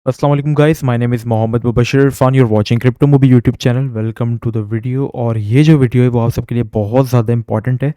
अस्सलाम वालेकुम guys, my name is Mohammad Mubashir Irfan. You are watching crypto movie YouTube channel. Welcome to the video. और ये जो वीडियो है वो आप सबके लिए बहुत ज़्यादा इंपॉर्टेंट है।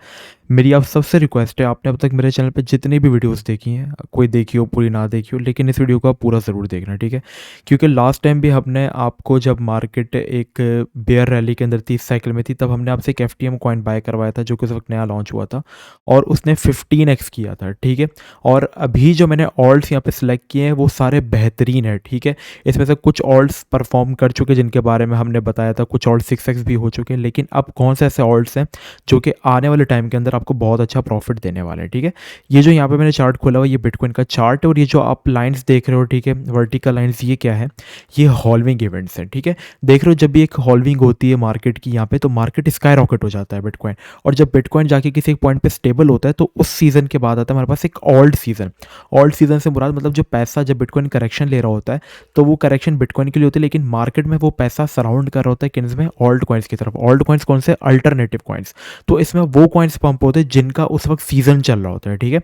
मेरी आप सबसे रिक्वेस्ट है, आपने अब तक मेरे चैनल पे जितनी भी वीडियोस देखी हैं, कोई देखी हो पूरी ना देखी हो, लेकिन इस वीडियो को आप पूरा ज़रूर देखना, ठीक है? क्योंकि लास्ट टाइम भी हमने आपको, जब मार्केट एक बेयर रैली के अंदर 30 साइकिल में थी, तब हमने आपसे एक एफटीएम कॉइन बाय करवाया था जो कि उस वक्त नया लॉन्च हुआ था और उसने 15x किया था, ठीक है? और अभी जो मैंने ऑल्ट्स यहाँ पे सिलेक्ट किए हैं वो सारे बेहतरीन है, ठीक है? इसमें से कुछ ऑल्ट्स परफॉर्म कर चुके जिनके बारे में हमने बताया था, कुछ ऑल्ट 6x भी हो चुके हैं, लेकिन अब कौन से ऐसे ऑल्ट्स हैं जो कि आने वाले टाइम के अंदर आपको बहुत अच्छा प्रॉफिट देने वाले हैं, ठीक है? ये जो यहाँ पे मैंने चार्ट खोला हुआ, ये बिटकॉइन का चार्ट है और ये जो आप लाइंस देख रहे हो, ठीक है, वर्टिकल लाइंस, ये क्या है? ये हॉल्विंग इवेंट्स हैं, ठीक है? देख रहे हो, जब भी एक हॉल्विंग होती है मार्केट की यहाँ पे, तो मार्केट स्काई रॉकेट हो जाता है बिटकॉइन। और जब बिटकॉइन जाके किसी एक पॉइंट पे स्टेबल होता है, तो उस सीज़न के बाद आता है हमारे पास एक ऑल्ट सीज़न। ऑल्ट सीज़न से मुराद मतलब जो पैसा जब बिटकॉइन करेक्शन ले रहा होता है, तो वो करेक्शन बिटकॉइन के लिए होती है, लेकिन मार्केट में वो पैसा सराउंड कर रहा होता है किन्स में? ऑल्ट कॉइन्स की तरफ। ऑल्ट कॉइन्स कौन से? Alternative coins. तो इसमें वो कॉइन्स पंप होते हैं जिनका उस वक्त सीजन चल रहा होता है, ठीक है?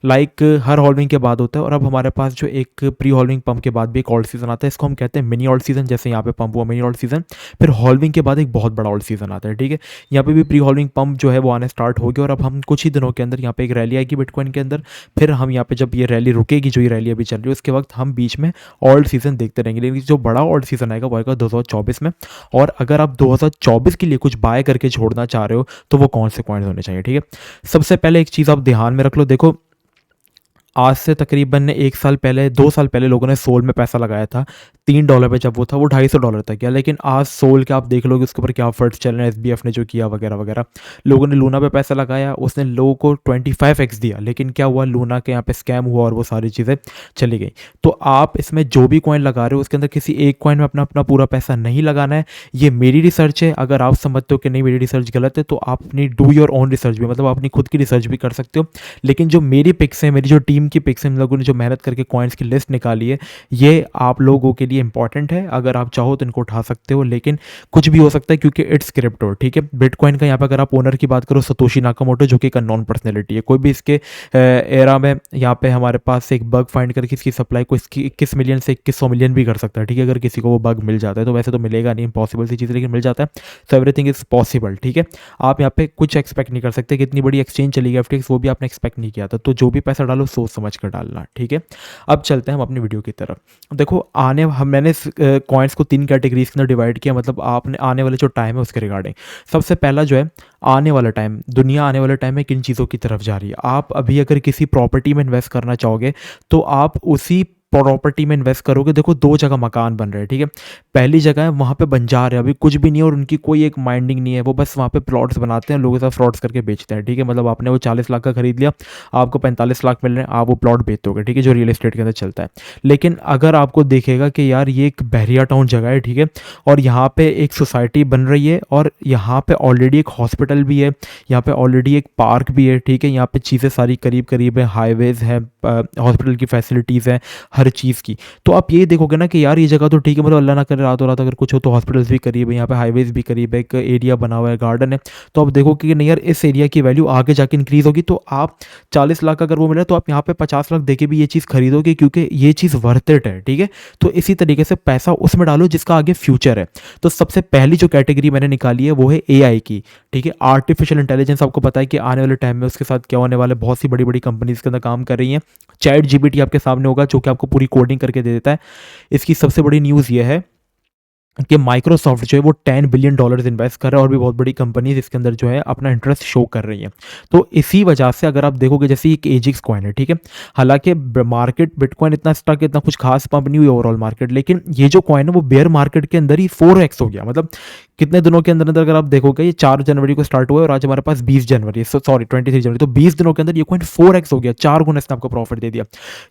लाइक हर हॉल्विंग के बाद होता है। और अब हमारे पास जो एक प्री हॉल्विंग पंप के बाद भी एक ऑल्ट सीजन आता है, इसको हम कहते हैं मिनी ऑल्ट सीजन। जैसे यहाँ पे पंप हुआ मिनी ऑल्ट सीजन, फिर हॉल्विंग के बाद एक बहुत बड़ा ऑल्ट सीजन आता है, ठीक है? यहाँ पे भी प्री हॉल्विंग पंप जो है वो आने स्टार्ट हो गया और अब हम कुछ ही दिनों के अंदर यहाँ पे एक रैली आएगी बिटकॉइन के अंदर। फिर हम यहाँ पे जब ये रैली रुकेगी, जो ये रैली अभी चल रही है, उसके वक्त हम बीच में ऑल्ट सीजन देखते रहेंगे। लेकिन जो बड़ा ऑल्ट सीजन आएगा वो आएगा 2024 में। और अगर आप 2024 के लिए कुछ बाय करके छोड़ना चाह रहे हो तो वो कौन से कॉइन्स होने चाहिए, ठीक है? सबसे पहले एक चीज़ आप ध्यान में रख लो। देखो, आज से तकरीबन 1 साल पहले, 2 साल पहले लोगों ने सोल में पैसा लगाया था। $3 पे जब वो था, वो $250 तक गया। लेकिन आज सोल के आप देख लोगे उसके ऊपर क्या ऑफर्स चल रहे हैं, एसबीएफ ने जो किया वगैरह वगैरह। लोगों ने लूना पे पैसा लगाया, उसने लोगों को 25x दिया, लेकिन क्या हुआ? लूना के यहाँ पे स्कैम हुआ और वो सारी चीज़ें चली गई। तो आप इसमें जो भी कॉइन लगा रहे हो, उसके अंदर किसी एक कॉइन में अपना अपना पूरा पैसा नहीं लगाना है। ये मेरी रिसर्च है। अगर आप समझते हो कि नहीं, मेरी रिसर्च गलत है, तो आप अपनी डू योर ओन रिसर्च भी, मतलब आप अपनी खुद की रिसर्च भी कर सकते हो। लेकिन जो मेरी पिक्स हैं, मेरी जो टीम की पिक्स हैं, हम लोगों ने जो मेहनत करके कॉइन्स की लिस्ट निकाली है, ये आप लोगों के लिए इंपॉर्टेंट है। अगर आप चाहो तो इनको उठा सकते हो, लेकिन कुछ भी हो सकता है क्योंकि इट्स क्रिप्टो, ठीक है? बिटकॉइन का यहाँ पे अगर आप ओनर की बात करो, सतोशी नाकामोटो, जो कि एक नॉन पर्सनैलिटी है। कोई भी इसके एरा में यहाँ पे हमारे पास एक बग फाइंड करके इसकी सप्लाई को इसकी 21 मिलियन से 2100 मिलियन भी कर सकता है, ठीक है? अगर किसी को वो बग मिल जाता है, तो वैसे तो मिलेगा नहीं, इम्पॉसिबल सी चीज़, लेकिन मिल जाता है। सो एवरीथिंग इज़ पॉसिबल, ठीक है? आप यहाँ पे कुछ एक्सपेक्ट नहीं कर सकते कि इतनी बड़ी एक्सचेंज चली गई एफटीएक्स, वो भी आपने एक्सपेक्ट नहीं किया था। तो जो भी पैसा डालो सोच समझ कर डालना, ठीक है? अब चलते हैं हम अपनी वीडियो की तरफ। देखो, मैंने कॉइन्स को 3 कैटेगरीज के अंदर डिवाइड किया, मतलब आपने आने वाले जो टाइम है उसके रिगार्डिंग। सबसे पहला जो है आने वाला टाइम, दुनिया आने वाले टाइम में किन चीज़ों की तरफ जा रही है। आप अभी अगर किसी प्रॉपर्टी में इन्वेस्ट करना चाहोगे, तो आप उसी प्रॉपर्टी में इन्वेस्ट करोगे। देखो, 2 जगह मकान बन रहे हैं, ठीक है? पहली जगह है वहाँ पे बंजार है, अभी कुछ भी नहीं है और उनकी कोई एक माइंडिंग नहीं है, वो बस वहाँ पे प्लॉट्स बनाते हैं, लोगों के साथ फ्रॉड्स करके बेचते हैं, ठीक है? मतलब आपने वो 40 लाख का खरीद लिया, आपको 45 लाख मिल रहे हैं, आप वो प्लॉट बेच दोगे, ठीक है? जो रियल एस्टेट के अंदर चलता है। लेकिन अगर आपको देखेगा कि यार ये एक बहरिया टाउन जगह है, ठीक है, और यहाँ पे एक सोसाइटी बन रही है और यहाँ पे ऑलरेडी एक हॉस्पिटल भी है, यहाँ पे ऑलरेडी एक पार्क भी है, ठीक है? यहाँ पे चीज़ें सारी करीब करीब है, हाईवेज़ हैं, हॉस्पिटल की फैसिलिटीज़ हैं, हर चीज़ की। तो आप ये देखोगे ना कि यार ये जगह तो ठीक है, मतलब अल्लाह ना करे रातों रात अगर कुछ हो तो हॉस्पिटल्स भी करीब है, यहाँ पे हाईवेज़ भी करीब है, एक एरिया बना हुआ है, गार्डन है। तो आप देखोगे कि नहीं यार, इस एरिया की वैल्यू आगे जाके इंक्रीज़ होगी। तो आप 40 लाख अगर वो मिला, तो आप यहाँ पे 50 लाख देके भी ये चीज़ खरीदोगे, क्योंकि ये चीज़ वर्थ इट है, ठीक है? तो इसी तरीके से पैसा उसमें डालो जिसका आगे फ्यूचर है। तो सबसे पहली जो कैटेगरी मैंने निकाली है वो है एआई की, ठीक है? Artificial intelligence. आपको पता है कि आने वाले टाइम में उसके साथ क्या होने वाला है। बहुत सी बड़ी बड़ी कंपनीज के अंदर काम कर रही हैं। चैट जीपीटी आपके सामने होगा, जो कि आपको पूरी कोडिंग करके दे देता है। इसकी सबसे बड़ी न्यूज़ ये है कि माइक्रोसॉफ्ट जो है वो $10 बिलियन इन्वेस्ट कर रहा है और भी बहुत बड़ी कंपनीज इसके अंदर जो है अपना इंटरेस्ट शो कर रही हैं। तो इसी वजह से अगर आप देखोगे, जैसे एक एजिक्स कॉइन है, ठीक है? हालांकि मार्केट बिटकॉइन इतना स्टक, इतना कुछ खास पंप नहीं हुई ओवरऑल मार्केट, लेकिन ये जो कॉइन है वो बेयर मार्केट के अंदर ही 4x हो गया। मतलब कितने दिनों के अंदर अंदर अगर आप देखोगे, ये 4 जनवरी को स्टार्ट हुआ है और आज हमारे पास 20 जनवरी, सॉरी 23 जनवरी, तो 20 दिनों के अंदर ये कॉइन 4x हो गया, 4 गुना इसने आपको प्रॉफिट दे दिया।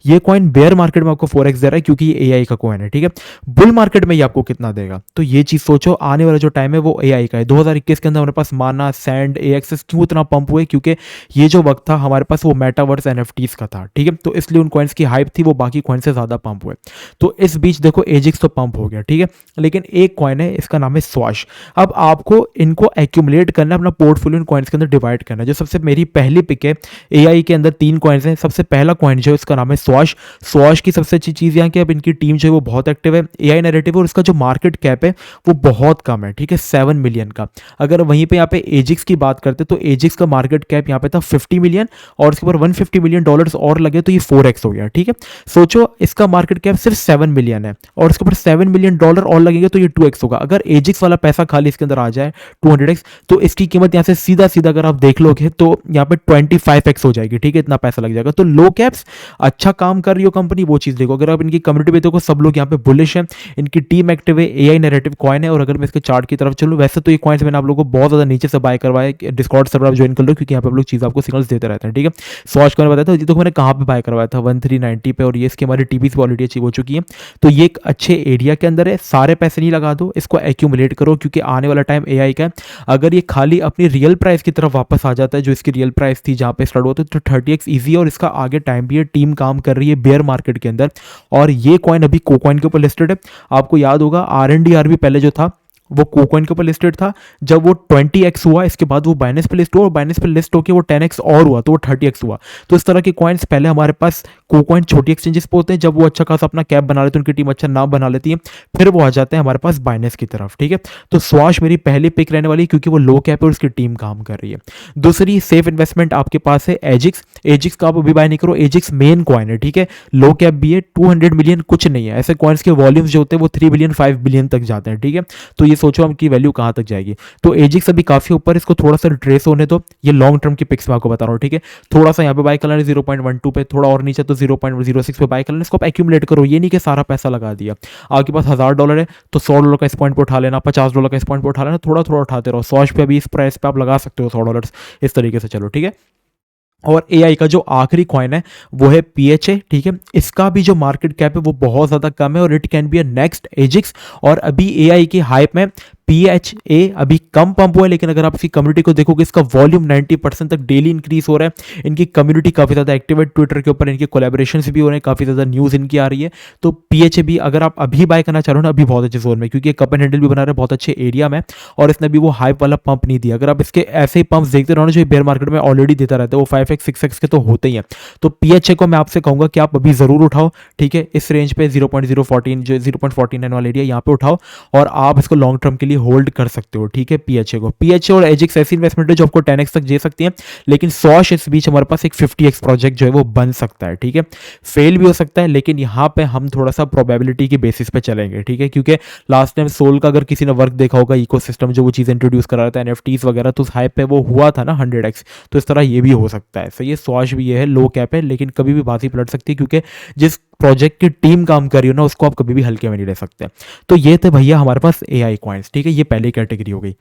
ये कॉइन बेयर मार्केट में आपको 4x दे रहा है क्योंकि ये एआई का कॉइन है, ठीक है? बुल मार्केट में ये आपको कितना देगा? जाएगा। तो ये चीज़ सोचो, आने वाला जो टाइम है वो एआई का है। 2021 के अंदर हमारे पास माना, सैंड, एएक्सेस क्यों इतना पंप हुए? क्योंकि ये जो वक्त था हमारे पास वो मेटावर्स एनएफटीज का था, ठीक है। तो इसलिए उन कॉइन्स की हाइप थी, वो बाकी कॉइन से ज़्यादा पंप हुए। तो इस बीच देखो एजिक्स तो पंप हो गया, ठीक है। लेकिन एक कॉइन है, इसका नाम है स्वाश। अब आपको इनको एक्यूमुलेट करना है, अपना पोर्टफोलियो इन कॉइन्स के अंदर डिवाइड करना है। जो सबसे मेरी पहली पिक है, एआई के अंदर 3 कॉइन्स हैं। सबसे पहला कॉइन जो है इसका नाम है स्वाश। स्वाश की सबसे अच्छी चीज़ यहाँ की, अब इनकी टीम जो है वो बहुत एक्टिव है, एआई नैरेटिव, और उसका जो मार्केट कैप है वो बहुत कम है, ठीक है, 7 मिलियन का। अगर वहीं पे यहाँ पे एजिक्स की बात करते तो एजिक्स का मार्केट कैप यहाँ पे था 50 मिलियन, और उसके ऊपर 150 मिलियन डॉलर्स और लगे तो ये 4x हो गया, ठीक है। सोचो इसका मार्केट कैप सिर्फ 7 मिलियन है और उसके ऊपर 7 मिलियन डॉलर और लगेंगे तो ये 2x होगा। अगर एजिक्स वाला पैसा खाली इसके अंदर आ जाए 200x, तो इसकी कीमत यहाँ से सीधा सीधा अगर आप देख लोगे तो यहाँ पे 25x हो जाएगी, ठीक है, इतना पैसा लग जाएगा। तो लो कैप्स, अच्छा काम कर रही हो कंपनी, वो चीज़ देखो। अगर आप इनकी कम्युनिटी पे देखो, सब लोग यहाँ पे बुलिश हैं, इनकी टीम एक्टिव है, एआई नैरेटिव कॉइन है। और अगर मैं इसके चार्ट की तरफ चलूँ, वैसे तो ये कॉइन्स मैंने आप लोगों को बहुत ज़्यादा नीचे से बाय करवाया, डिस्कॉर्ड सर्वर आप ज्वाइन कर लो, क्योंकि यहाँ पे हम लोग चीज़ आपको सिग्नल्स देते रहते हैं, ठीक है। स्वाच कॉइन बताया था, ये तो मैंने कहाँ पे बाय करवाया था, 1390 पे, और ये इसकी हमारी टीपीस भी ऑलरेडी अचीव हो चुकी है। तो ये एक अच्छे एरिया के अंदर है। सारे पैसे नहीं लगा दो, इसको एक्यूमुलेट करो, क्योंकि आने वाला टाइम एआई का है। अगर ये खाली अपनी रियल प्राइस की तरफ वापस आ जाता है, जो इसकी रियल प्राइस थी जहाँ पे स्टार्ट होता है, तो 30x ईजी है। और इसका आगे टाइम भी है, टीम काम कर रही है बेयर मार्केट के अंदर। और ये कॉइन अभी कोकॉइन के ऊपर लिस्टेड है। आपको याद होगा RNDR भी पहले जो था वो कोकॉइन के ऊपर लिस्टेड था। जब वो 20x हुआ, इसके बाद वो बाइनेंस पे लिस्ट हुआ, और बाइनेंस पे लिस्ट होकर वो 10x और हुआ, तो वो 30x हुआ। तो इस तरह के कॉइन्स पहले हमारे पास कोकॉइन छोटी एक्सचेंजेस पे होते हैं, जब वो अच्छा खासा अपना कैप बना लेते हैं, उनकी टीम अच्छा नाम बना लेती है, फिर वो आ जाते हैं हमारे पास बाइनेंस की तरफ, ठीक है। तो स्वाश मेरी पहली पिक रहने वाली है, क्योंकि वो लो कैप है और उसकी टीम काम कर रही है। दूसरी सेफ इन्वेस्टमेंट आपके पास है एजिक्स। एजिक्स का आप अभी बाय नहीं करो, एजिक्स मेन कॉइन है, ठीक है, लो कैप भी है, 200 मिलियन कुछ नहीं है। ऐसे कॉइन्स के वॉल्यूम्स जो होते हैं वो 3 बिलियन 5 बिलियन तक जाते हैं, ठीक है। तो ये सोचो हम की वैल्यू कहाँ तक जाएगी। तो एजिक्स अभी काफी ऊपर, इसको थोड़ा सा रिट्रेस होने दो। ये लॉन्ग टर्म की पिक्स मैं आपको बता रहा हूँ, ठीक है। थोड़ा सा यहाँ पे बाय कर लेना 0.12 पे, थोड़ा और नीचे तो 0.06 पे बाय कर लेना। इसको आप एक्यूमुलेट करो, ये नहीं कि सारा पैसा लगा दिया। आपके पास $1000 है तो $100 का इस पॉइंट पे उठा लेना, $50 का इस पॉइंट पे उठा लेना, थोड़ा थोड़ा उठाते रहो। सॉश पे अभी इस प्राइस पे आप लगा सकते हो $100, इस तरीके से चलो, ठीक है। और एआई का जो आखिरी कॉइन है वो है PHA, ठीक है। इसका भी जो मार्केट कैप है वो बहुत ज़्यादा कम है, और it can be a next एजिक्स। और अभी एआई की हाइप में PHA अभी कम पंप हुआ है, लेकिन अगर आप इसकी कम्युनिटी को देखोगे, इसका वॉल्यूम 90% तक डेली इंक्रीज हो रहा है। इनकी कम्युनिटी काफ़ी ज़्यादा एक्टिव है, ट्विटर के ऊपर इनके कोलैबोरेशंस भी हो रहे हैं, काफ़ी ज़्यादा न्यूज़ इनकी आ रही है। तो PHA भी अगर आप अभी बाय करना चाह रहे हो ना, अभी बहुत अच्छे जोन में, क्योंकि कप एंड हैंडल भी बना रहे हैं बहुत अच्छे एरिया में, और इसने भी वो हाइप वाला पंप नहीं दिया। अगर आप इसके ऐसे ही पंप देखते रहो ना, जो बेयर मार्केट में ऑलरेडी देता रहता है, वो 5x 6x के तो होते ही हैं। तो PHA को मैं आपसे कहूँगा कि आप अभी ज़रूर उठाओ, ठीक है। इस रेंज पे 0.014 जो 0.49 वाला एरिया यहाँ पे उठाओ, और आप इसको लॉन्ग टर्म के लिए होल्ड कर सकते हो, ठीक है। PHA को, PHA और एजिक्स ऐसी इन्वेस्टमेंट है जो आपको 10x तक दे सकती है, लेकिन सॉश इस बीच हमारे पास एक 50x प्रोजेक्ट जो है वो बन सकता है, ठीक है। फेल भी हो सकता है, लेकिन यहाँ पे हम थोड़ा सा प्रोबेबिलिटी के बेसिस पे चलेंगे, ठीक है। क्योंकि लास्ट टाइम सोल का अगर किसी ने वर्क देखा होगा, इकोसिस्टम जो वो चीज़ इंट्रोड्यूस करा रहा था, NFTs वगैरह, तो उस हाइप पे वो हुआ था ना 100x। तो इस तरह ये भी हो सकता है। सही है, सॉश भी ये है, लो कैप है, लेकिन कभी भी बात ही पलट सकती है, क्योंकि जिस प्रोजेक्ट की टीम काम कर रही हो ना, उसको आप कभी भी हल्के में नहीं ले सकते। तो ये थे भैया हमारे पास एआई कॉइन्स, ठीक है। ये पहली कैटेगरी हो गई।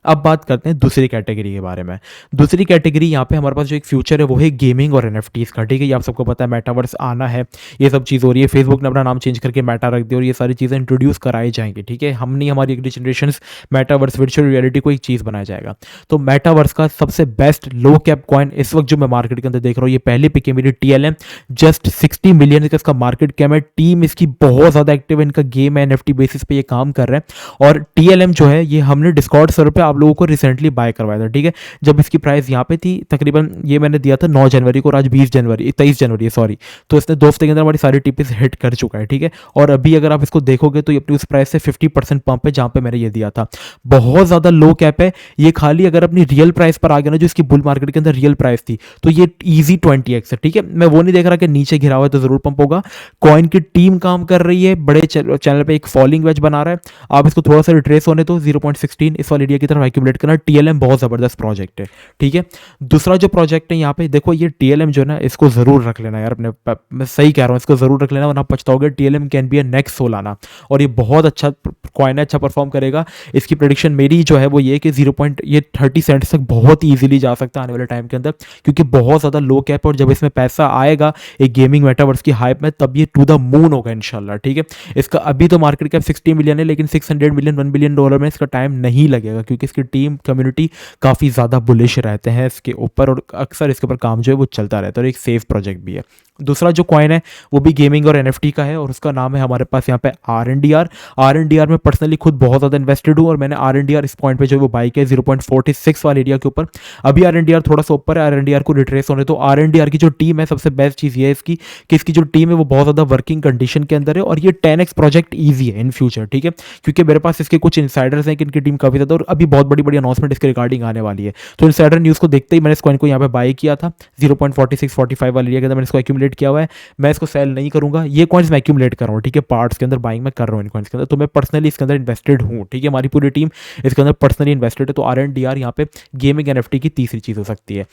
अब बात करते हैं दूसरी कैटेगरी के बारे में। दूसरी कैटेगरी यहाँ पे हमारे पास जो एक फ्यूचर है वो है गेमिंग और NFTs का, ठीक है। ये आप सबको पता है, मेटावर्स आना है, ये सब चीज़ हो रही है। फेसबुक ने अपना नाम चेंज करके मेटा रख दिया, और ये सारी चीज़ें इंट्रोड्यूस कराई जाएंगी, ठीक है। हम नहीं, हमारी अगली जनरेशन मेटावर्स वर्चुअल रियलिटी को एक चीज़ बनाया जाएगा। तो मेटावर्स का सबसे बेस्ट लो कैप कॉइन इस वक्त जो मैं मार्केट के अंदर देख रहा हूँ, ये पहली पिक है मेरी TLM, जस्ट 60 मिलियन का इसका मार्केट कैप है। टीम इसकी बहुत ज़्यादा एक्टिव है, इनका गेम है, NFT बेसिस पे ये काम कर रहे हैं। और TLM जो है ये हमने डिस्कॉर्ड सर्वर पे आप लोगों को रिसेंटली बाय करवाया था, ठीक है। जब इसकी प्राइस यहाँ पे थी तकरीबन, ये मैंने दिया था 9 जनवरी को, और आज 23 जनवरी सॉरी। तो इसने 2 हफ्ते के अंदर हमारी सारी टीपीस हिट कर चुका है, ठीक है। और अभी अगर आप इसको देखोगे तो ये अपनी उस प्राइस से 50% पंप है जहाँ पे मैंने ये दिया था। बहुत ज़्यादा लो कैप है ये, खाली अगर अपनी रियल प्राइस पर आ गया ना, जो इसकी बुल मार्केट के अंदर रियल प्राइस थी, तो ये ईजी 20x है, ठीक है। मैं वो नहीं देख रहा कि नीचे गिरा हुआ है तो जरूर पंप होगा। कॉइन की टीम काम कर रही है, बड़े चैनल पे एक फॉलोइंग वेज बना रहा है। आप इसको थोड़ा सा रिट्रेस होने दो, 0.16 इस वाले एरिया की तरफ में एक्यूमुलेट करना। टीएलएम बहुत ज़बरदस्त प्रोजेक्ट है, ठीक है। दूसरा जो प्रोजेक्ट है यहाँ पे देखो, ये टीएलएम जो है ना, इसको ज़रूर रख लेना यार अपने मैं सही कह रहा हूँ, इसको ज़रूर रख लेना वरना पछताओगे। TLM can be a next Solana, और ये बहुत अच्छा कॉइन है, अच्छा परफॉर्म करेगा। इसकी प्रेडिक्शन मेरी जो है वो ये कि 0.30 सेंट्स तक बहुत ही ईजिली जा सकता है आने वाले टाइम के अंदर, क्योंकि बहुत ज़्यादा लो कैप है। और जब इसमें पैसा आएगा एक गेमिंग मेटावर्स की हाइप में, तब ये टू द मून होगा इंशाल्लाह, ठीक है। इसका अभी तो मार्केट कैप 60 मिलियन है, लेकिन 600 मिलियन $1 बिलियन में इसका टाइम नहीं लगेगा, क्योंकि इसकी टीम कम्युनिटी काफ़ी ज़्यादा बुलिश रहते हैं इसके ऊपर, और अक्सर इसके ऊपर काम जो है वो चलता रहता है, और एक सेफ प्रोजेक्ट भी है। दूसरा जो कॉइन है वो भी गेमिंग और एनएफटी का है, और उसका नाम है हमारे पास यहाँ पे आरएनडीआर। आरएनडीआर में पर्सनली खुद बहुत ज़्यादा इन्वेस्टेड हूँ, और मैंने आरएनडीआर इस पॉइंट पे जो है वो बाई किया 0.46 वाले एरिया के ऊपर। अभी आरएनडीआर थोड़ा सा ऊपर है, आरएनडीआर को रिट्रेस होने। तो आरएनडीआर की जो टीम है, सबसे बेस्ट चीज़ ये है इसकी कि इसकी जो टीम है वो बहुत ज़्यादा वर्किंग कंडीशन के अंदर है, और ये 10x प्रोजेक्ट ईजी है इन फ्यूचर, ठीक है। क्योंकि मेरे पास इसके कुछ इंसाइडर्स हैं कि इनकी टीम काफ़ी ज़्यादा, और अभी बहुत बड़ी बड़ी अनाउंसमेंट इसके रिगार्डिंग आने वाली है। तो इंसाइडर न्यूज़ को देखते ही मैंने इस कॉइन को यहाँ पे बाई किया था 0.46-45 वाले एरिया के अंदर, मैंने इसको एक्यूमुलेट किया हुआ है। मैं इसको सेल नहीं करूंगा, ये कॉइन्स मैं एक्यूमुलेट कर रहा हूँ, ठीक है। पार्ट्स के अंदर बाइंग मैं कर रहा हूँ इन कॉइन्स के अंदर, तो मैं पर्सनली इसके अंदर इन्वेस्टेड हूँ, ठीक है। हमारी पूरी टीम इसके अंदर पर्सनली इन्वेस्टेड है। तो आरएनडीआर यहाँ पे गेमिंग एनएफटी की तीसरी चीज़ हो सकती है।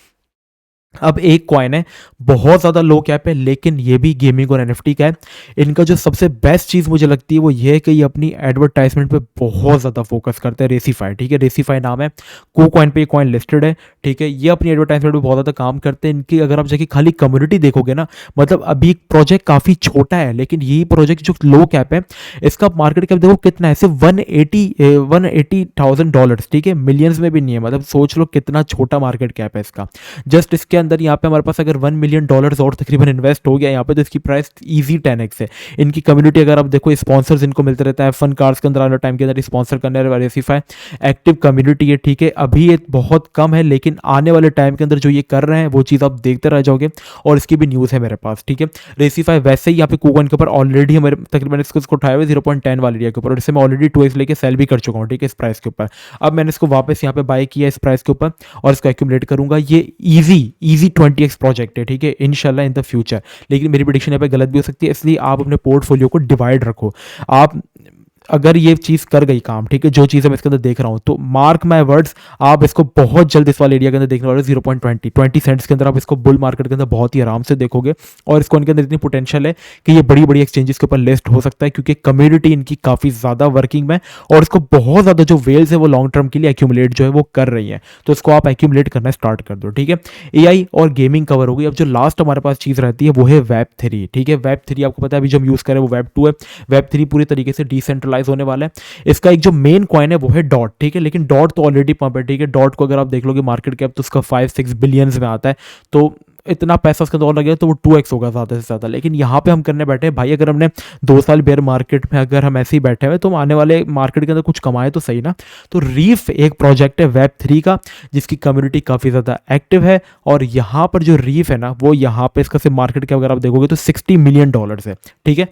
अब एक कॉइन है, बहुत ज़्यादा लो कैप है, लेकिन ये भी गेमिंग और एनएफटी का है। इनका जो सबसे बेस्ट चीज़ मुझे लगती है वो ये है कि ये अपनी एडवर्टाइजमेंट पे बहुत ज़्यादा फोकस करते हैं। रेसीफाई, ठीक है, रेसीफाई नाम है, को कॉइन पे ये कॉइन लिस्टेड है, ठीक है। ये अपनी एडवर्टाइजमेंट पे बहुत ज़्यादा काम करते हैं। इनकी अगर आप जाके खाली कम्युनिटी देखोगे ना, मतलब अभी प्रोजेक्ट काफ़ी छोटा है, लेकिन यही प्रोजेक्ट जो लो कैप है, इसका मार्केट कैप देखो कितना है, सिर्फ $180,000, ठीक है। मिलियंस में भी नहीं है, मतलब सोच लो कितना छोटा मार्केट कैप है इसका। जस्ट इसके अंदर यहाँ पे हमारे पास अगर $1 मिलियन और तकरीबन इन्वेस्ट हो गया यहाँ पे, तो इसकी प्राइस इजी 10x है। इनकी कम्युनिटी अगर आप देखो, स्पॉन्सर्स इनको मिलते रहता है, फन कार्ड्स के अंदर आने टाइम के अंदर स्पॉन्सर करने वाले रेसीफाई एक्टिव कम्युनिटी है, ठीक है। अभी ये बहुत कम है, लेकिन आने वाले टाइम के अंदर जो ये कर रहे हैं वो चीज़ आप देखते रह जाओगे, और इसकी भी न्यूज़ है मेरे पास, ठीक है। रेसीफाई वैसे ही यहाँ पे कूकॉइन के ऊपर ऑलरेडी हमारे तकरीबन इसको उठाए हुए 0.10 वाले एरिया के ऊपर, और इससे मैं ऑलरेडी 2x लेके सेल भी कर चुका हूँ, ठीक है, इस प्राइस के ऊपर। अब मैंने इसको वापस यहाँ पे बाय किया इस प्राइस के ऊपर, और इसको एक्यूमुलेट करूंगा। ये ईजी 20x प्रोजेक्ट है, ठीक है, इंशाल्लाह इन द फ्यूचर। लेकिन मेरी प्रेडिक्शन यहाँ पे गलत भी हो सकती है, इसलिए आप अपने पोर्टफोलियो को डिवाइड रखो। आप अगर ये चीज़ कर गई काम, ठीक है, जो चीज़ मैं इसके अंदर देख रहा हूँ, तो मार्क माय वर्ड्स, आप इसको बहुत जल्द इस वाले एरिया के अंदर देखने वाले 0.20 सेंट्स के अंदर आप इसको बुल मार्केट के अंदर बहुत ही आराम से देखोगे। और इसको इनके अंदर इतनी पोटेंशियल है कि ये बड़ी बड़ी एक्सचेंजेस के ऊपर लिस्ट हो सकता है, क्योंकि कम्युनिटी इनकी काफ़ी ज़्यादा वर्किंग में, और इसको बहुत ज़्यादा जो वेल्स है वो लॉन्ग टर्म के लिए एक्यूमुलेट जो है वो कर रही है। तो इसको आप एक्यूमुलेट करना स्टार्ट कर दो, ठीक है। एआई और गेमिंग कवर हो गई। अब जो लास्ट हमारे पास चीज़ रहती है वो है वेब3, ठीक है। वेब3 आपको पता है अभी जो हम यूज़ करें वो वेब2 है। वेब3 पूरी तरीके से डिसेंट्रलाइज होने वाला है। इसका एक जो मेन कॉइन है वो है डॉट, ठीक है, लेकिन डॉट तो ऑलरेडी पंप है, ठीक है। डॉट को अगर आप देख लोगे मार्केट कैप तो उसका 5-6 बिलियंस में आता है, तो इतना पैसा उसके अंदर और लगेगा तो वो 2x होगा ज़्यादा से ज़्यादा। लेकिन यहाँ पे हम करने बैठे हैं भाई, अगर हमने 2 साल बेयर मार्केट में अगर हम ऐसे ही बैठे हुए तो हम आने वाले मार्केट के अंदर कुछ कमाए तो सही ना। तो रीफ एक प्रोजेक्ट है वेब3 का, जिसकी कम्युनिटी काफ़ी ज़्यादा एक्टिव है, और यहाँ पर जो रीफ है ना, वो यहाँ पे इसका सिर्फ मार्केट कैप अगर आप देखोगे तो $60 मिलियन है, ठीक है।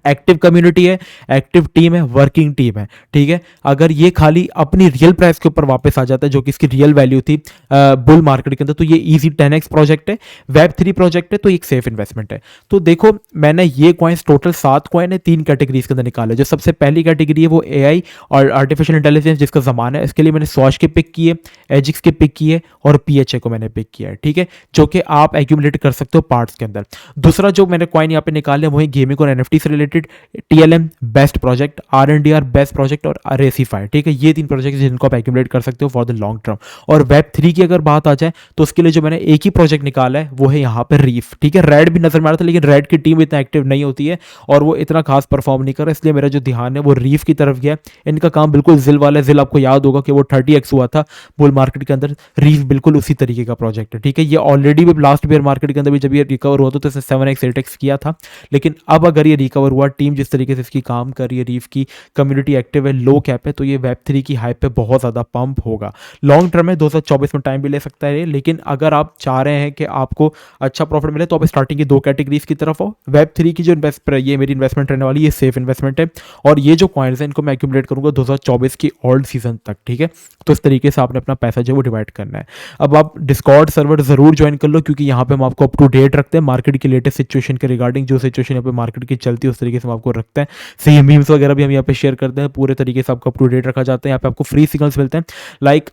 एक्टिव कम्युनिटी है, एक्टिव टीम है, वर्किंग टीम है, ठीक है। अगर ये खाली अपनी रियल प्राइस के ऊपर वापस आ जाता है, जो कि इसकी रियल वैल्यू थी बुल मार्केट के अंदर, तो ये इजी 10x प्रोजेक्ट है, वेब3 प्रोजेक्ट है, तो एक सेफ इन्वेस्टमेंट है। तो देखो मैंने ये कॉइन्स टोटल 7 कॉइन है 3 कैटेगरीज के अंदर निकाले। जो सबसे पहली कैटेगरी है वो एआई और आर्टिफिशियल इंटेलिजेंस, जिसका ज़माना है, इसके लिए मैंने स्वॉश के पिक किए, एजिक्स के पिक किए, और पीएचए को मैंने पिक किया है, ठीक है, जो कि आप एक्यूमुलेट कर सकते हो पार्ट्स के अंदर। दूसरा जो मैंने कॉइन यहाँ पे निकाले वो है गेमिंग और एनएफटी से related. TLM best project, RNDR best project, और रेसीफाई, ठीक है। ये 3 प्रोजेक्ट जिनको आप एक्यूमुलेट कर सकते हो फॉर द लॉन्ग टर्म। और वेब3 की अगर बात आ जाए तो उसके लिए जो मैंने एक ही प्रोजेक्ट निकाला है वो है यहाँ पे रीफ, ठीक है। रेड भी नजर में आ रहा था, लेकिन रेड की टीम इतना एक्टिव नहीं होती है और वो इतना खास परफॉर्म नहीं कर रहा, इसलिए मेरा जो ध्यान है वो रीफ की तरफ गया। इनका काम बिल्कुल जिल वाला है। जिल आपको याद होगा कि वो 30x हुआ था बुल मार्केट के अंदर, रीफ बिल्कुल उसी तरीके का प्रोजेक्ट है, ठीक है। ये ऑलरेडी भी लास्ट बेयर मार्केट के अंदर भी जब ये रिकवर हुआ तो इसने 7x 8x किया था, लेकिन अब अगर ये रिकवर हुआ, टीम जिस तरीके से इसकी काम कर रही है, रीफ की कम्युनिटी एक्टिव है, लो कैप है, तो ये वेब3 की हाइप पे बहुत ज़्यादा पंप होगा। लॉन्ग टर्म में 2024 में टाइम भी ले सकता है, लेकिन अगर आप चाह रहे हैं कि आपको अच्छा प्रॉफिट मिले तो आप स्टार्टिंग की 2 कैटेगरीज की तरफ हो। वेब3 की जो ये मेरी इन्वेस्टमेंट रहने वाली है, ये सेफ इन्वेस्टमेंट है, और ये जो कॉइन्स हैं इनको मैं एक्यूमुलेट करूंगा 2024 की ओल्ड सीजन तक, ठीक है। तो इस तरीके से आपने अपना पैसा जो है वो डिवाइड करना है। अब आप डिस्कॉर्ड सर्वर ज़रूर ज्वाइन कर लो, क्योंकि यहाँ पे हम आपको अप टू डेट रखते हैं मार्केट की लेटेस्ट सिचुएशन के रिगार्डिंग। जो सिचुएशन यहाँ पे मार्केट की चलती है उस तरीके से हम आपको रखते हैं। सही मीम्स वगैरह भी हम यहाँ पे शेयर करते हैं, पूरे तरीके से आपको अप टू डेट रखा जाता है। यहाँ पे आपको फ्री सिग्नल्स मिलते हैं, लाइक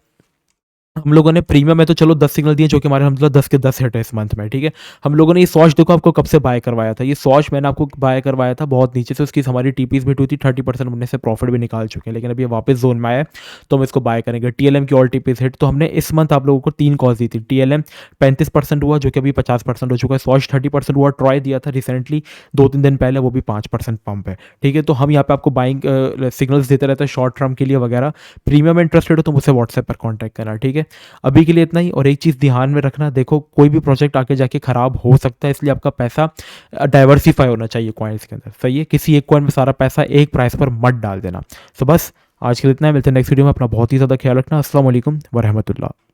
हम लोगों ने प्रीमियम में तो चलो 10 सिग्नल दिए, जो कि हमारे मतलब 10 के 10 हिट है इस मंथ में, ठीक है। हम लोगों ने ये सॉच देखो आपको कब से बाय करवाया था, ये सॉच मैंने आपको बाय करवाया था बहुत नीचे से, उसकी हमारी टीपीज भी हुई थी, 30% हमने से प्रॉफिट भी निकाल चुके हैं, लेकिन अभी ये वापस जोन में आया है तो हम इसको बाय करेंगे। टीएलएम की ऑल टीपीज हिट, तो हमने इस मंथ आप लोगों को 3 कॉल्स दी थी। टीएलएम 35% हुआ, जो कि अभी 50% हो चुका है। सॉच 30% हुआ। ट्रॉय दिया था रिसेंटली 2-3 दिन पहले, वो भी 5% पंप है, ठीक है। तो हम यहाँ पे आपको बाइंग सिग्नल्स देते रहते हैं शॉर्ट टर्म के लिए वगैरह। प्रीमियम इंटरेस्टेड हो तो मुझसे व्हाट्सएप पर कॉन्टैक्ट करना, ठीक है। अभी के लिए इतना ही। और एक चीज़ ध्यान में रखना, देखो कोई भी प्रोजेक्ट आके जाके खराब हो सकता है, इसलिए आपका पैसा डाइवर्सिफाई होना चाहिए कॉइन्स के अंदर, सही है। किसी एक कॉइन में सारा पैसा एक प्राइस पर मत डाल देना। तो बस आज के लिए इतना है, मिलते हैं नेक्स्ट वीडियो में। अपना बहुत ही ज़्यादा ख्याल रखना। अस्सलाम वालेकुम व रहमतुल्लाह।